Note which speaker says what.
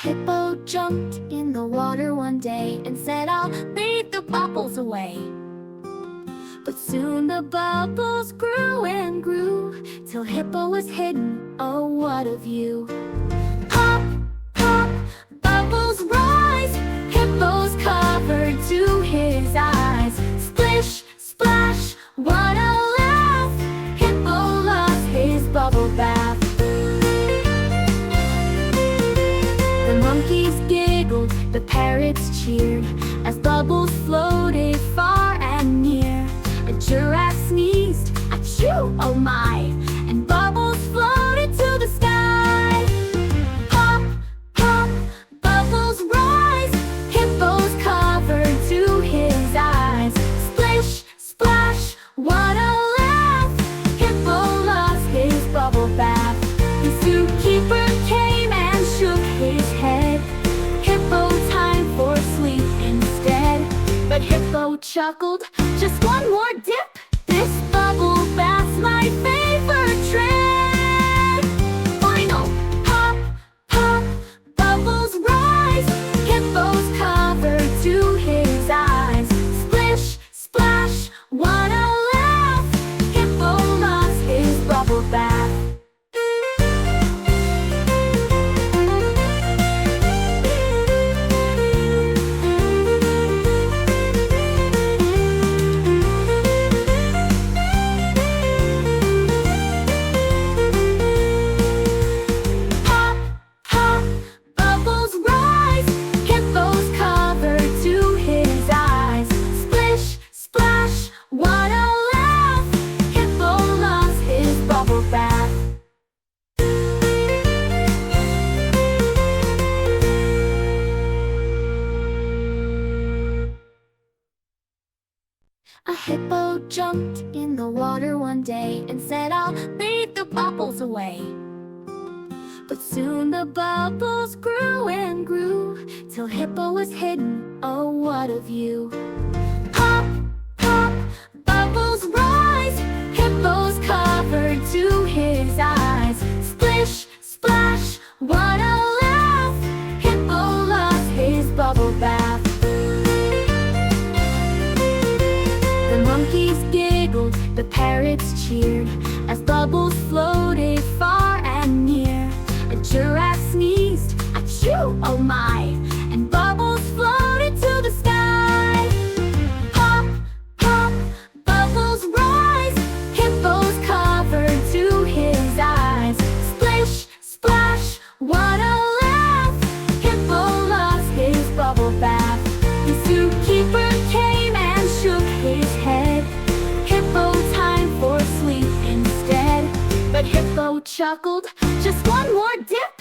Speaker 1: hippo jumped in the water one day and said, "I'll beat the bubbles away." But soon the bubbles grew and grew, till Hippo was hidden. Oh, what a view! Pop, pop, bubbles rise, Hippo's covered to his eyes. Splish, splash, what a laugh! Hippo loves his bubble bath. The monkeys giggled, the parrots cheered, as bubbles floated far and near. A giraffe sneezed, achoo, oh my, and bubbles floated to the sky. Pop, pop, bubbles rise, Hippo's covered to his eyes. Splish, splash, what a laugh! Hippo loves his bubble bath. The zookeeper came and shook his head. Hippo, time for sleep instead. But Hippo chuckled, just one more dip. This bubble bath's my favorite trip. Final pop, pop, bubbles rise, Hippo's covered to his eyes. Splish, splash, what a laugh! Hippo loves his bubble bath. A hippo jumped in the water one day and said, "I'll beat the bubbles away." But soon the bubbles grew and grew, till Hippo was hidden. Oh, what a view! Pop, pop, bubbles rise, Hippo's covered to his eyes. Splish, splash, what a laugh! Hippo loves his bubble bath. The monkeys giggled, the parrots cheered, as bubbles floated far and near. A giraffe sneezed, achoo, oh my, and bubbles floated to the sky. Pop, pop, bubbles rise, Hippo's covered to his eyes. Splish, splash, what a laugh! Hippo loves his bubble bath. The zookeeper came and shook his head. Hippo, time for sleep instead. But Hippo chuckled, just one more dip.